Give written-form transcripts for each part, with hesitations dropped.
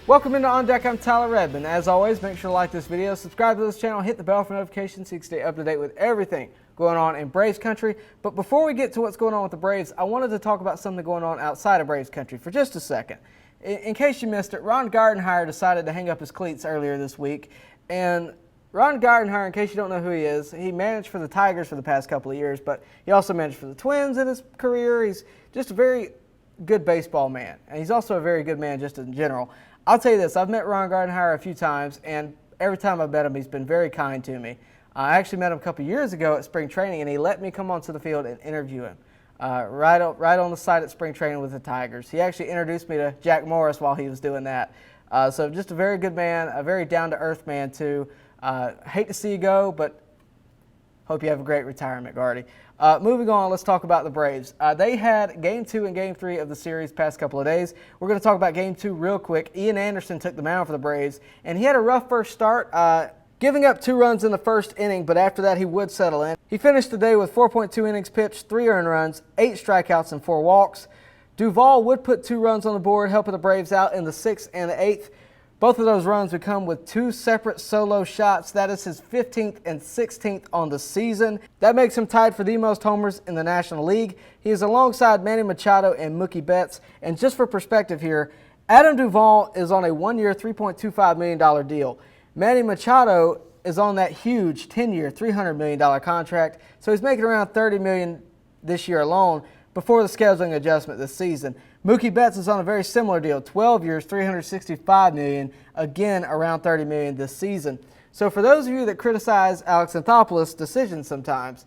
Welcome into On Deck. I'm Tyler Redmond. As always, make sure to like this video, subscribe to this channel, hit the bell for notifications so you can stay up to date with everything going on in Braves country. But before we get to what's going on with the Braves, I wanted to talk about something going on outside of Braves country for just a second. In case you missed it, Ron Gardenhire decided to hang up his cleats earlier this week. And Ron Gardenhire, in case you don't know who he is, he managed for the Tigers for the past couple of years, but he also managed for the Twins in his career. He's just a very good baseball man, and he's also a very good man just in general. I'll tell you this, I've met Ron Gardenhire a few times, and every time I've met him, he's been very kind to me. I actually met him a couple years ago at spring training, and he let me come onto the field and interview him right on the site at spring training with the Tigers. He actually introduced me to Jack Morris while he was doing that. So just a very good man, a very down-to-earth man, too. Hate to see you go, but hope you have a great retirement, Gardy. Moving on, let's talk about the Braves. They had Game 2 and Game 3 of the series past couple of days. We're going to talk about Game 2 real quick. Ian Anderson took the mound for the Braves, and he had a rough first start, giving up 2 runs in the first inning, but after that he would settle in. He finished the day with 4.2 innings pitched, 3 earned runs, 8 strikeouts, and 4 walks. Duvall would put 2 runs on the board, helping the Braves out in the 6th and the 8th. Both of those runs would come with 2 separate solo shots. That is his 15th and 16th on the season. That makes him tied for the most homers in the National League. He is alongside Manny Machado and Mookie Betts. And just for perspective here, Adam Duvall is on a 1-year, $3.25 million deal. Manny Machado is on that huge 10-year, $300 million contract. So he's making around $30 million this year alone before the scheduling adjustment this season. Mookie Betts is on a very similar deal, 12 years, $365 million, again around $30 million this season. So for those of you that criticize Alex Anthopoulos' decisions sometimes,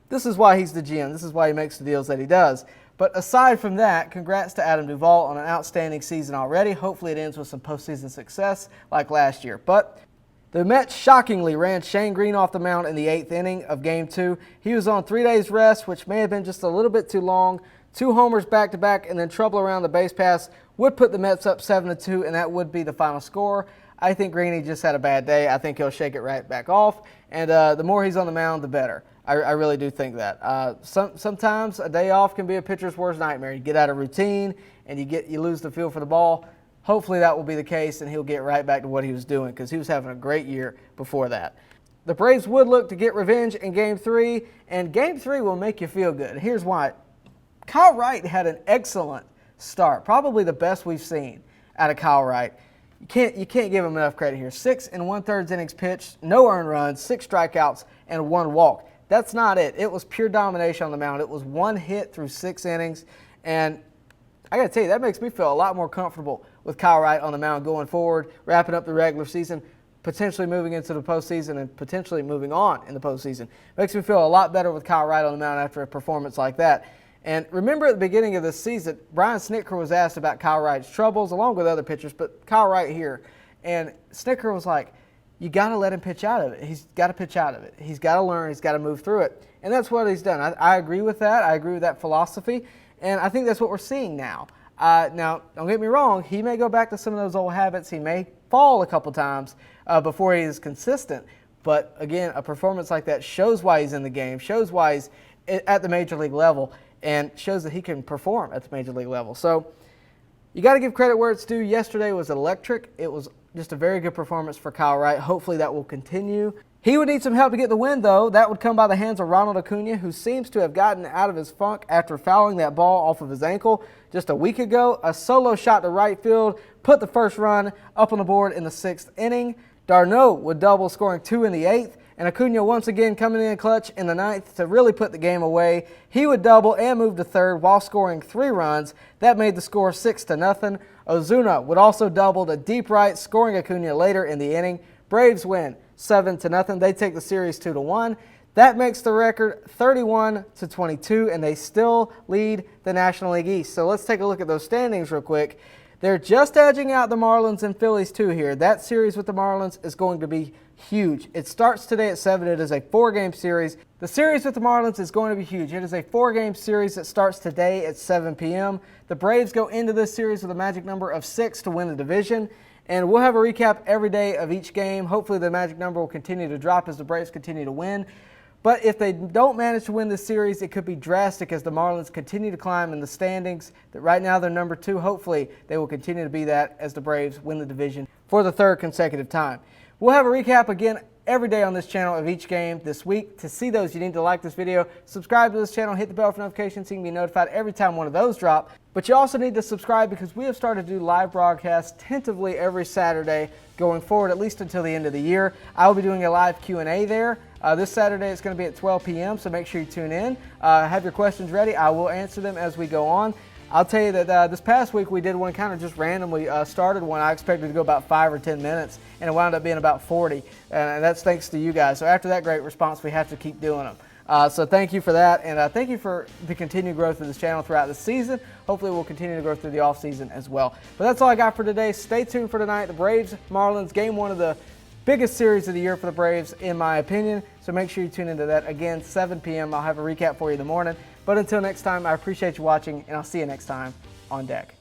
this is why he's the GM. This is why he makes the deals that he does. But aside from that, congrats to Adam Duvall on an outstanding season already. Hopefully it ends with some postseason success like last year. But the Mets shockingly ran Shane Green off the mound in the 8th inning of Game 2. He was on 3 days rest, which may have been just a little bit too long. 2 homers back-to-back and then trouble around the base pass would put the Mets up 7-2, and that would be the final score. I think Greeny just had a bad day. I think he'll shake it right back off, and the more he's on the mound, the better. I really do think that. Sometimes a day off can be a pitcher's worst nightmare. You get out of routine, and you lose the feel for the ball. Hopefully that will be the case, and he'll get right back to what he was doing because he was having a great year before that. The Braves would look to get revenge in Game 3, and Game 3 will make you feel good. Here's why. Kyle Wright had an excellent start, probably the best we've seen out of Kyle Wright. You can't give him enough credit here. 6 1/3 innings pitched, no earned runs, 6 strikeouts, and 1 walk. That's not it. It was pure domination on the mound. It was 1 hit through 6 innings, and I got to tell you, that makes me feel a lot more comfortable with Kyle Wright on the mound going forward, wrapping up the regular season, potentially moving into the postseason, and potentially moving on in the postseason. Makes me feel a lot better with Kyle Wright on the mound after a performance like that. And remember at the beginning of this season, Brian Snitker was asked about Kyle Wright's troubles, along with other pitchers, but Kyle Wright here. And Snitker was like, you got to let him pitch out of it. He's got to pitch out of it. He's got to learn. He's got to move through it. And that's what he's done. I agree with that. I agree with that philosophy. And I think that's what we're seeing now. Now, don't get me wrong. He may go back to some of those old habits. He may fall a couple times before he is consistent. But, again, a performance like that shows why he's in the game, shows why he's at the major league level, and shows that he can perform at the major league level. So you got to give credit where it's due. Yesterday was electric. It was just a very good performance for Kyle Wright. Hopefully that will continue. He would need some help to get the win, though. That would come by the hands of Ronald Acuna, who seems to have gotten out of his funk after fouling that ball off of his ankle just a week ago. A solo shot to right field put the first run up on the board in the 6th inning. D'Arnaud would double, scoring 2 in the 8th. And Acuna once again coming in clutch in the 9th to really put the game away. He would double and move to 3rd while scoring 3 runs. That made the score 6-0. Ozuna would also double to deep right, scoring Acuna later in the inning. Braves win 7-0. They take the series 2-1. That makes the record 31-22, and they still lead the National League East. So let's take a look at those standings real quick. They're just edging out the Marlins and Phillies too here. That series with the Marlins is going to be huge. It starts today at 7. It is a 4-game series. The series with the Marlins is going to be huge. It is a 4-game series that starts today at 7 p.m. The Braves go into this series with a magic number of 6 to win the division. And we'll have a recap every day of each game. Hopefully the magic number will continue to drop as the Braves continue to win. But if they don't manage to win this series, it could be drastic as the Marlins continue to climb in the standings. That right now they're number 2. Hopefully they will continue to be that as the Braves win the division for the 3rd consecutive time. We'll have a recap again every day on this channel of each game this week. To see those, you need to like this video, subscribe to this channel, hit the bell for notifications so you can be notified every time one of those drop. But you also need to subscribe because we have started to do live broadcasts tentatively every Saturday going forward, at least until the end of the year. I will be doing a live Q&A there. This Saturday it's going to be at 12 p.m., so make sure you tune in. Have your questions ready. I will answer them as we go on. I'll tell you that this past week we did one kind of just randomly started one. I expected to go about 5 or 10 minutes, and it wound up being about 40. And that's thanks to you guys. So after that great response, we have to keep doing them. So thank you for that, and thank you for the continued growth of this channel throughout the season. Hopefully we'll continue to grow through the offseason as well. But that's all I got for today. Stay tuned for tonight. The Braves-Marlins, game 1 of the biggest series of the year for the Braves, in my opinion. So make sure you tune into that. Again, 7 p.m. I'll have a recap for you in the morning. But until next time, I appreciate you watching, and I'll see you next time on deck.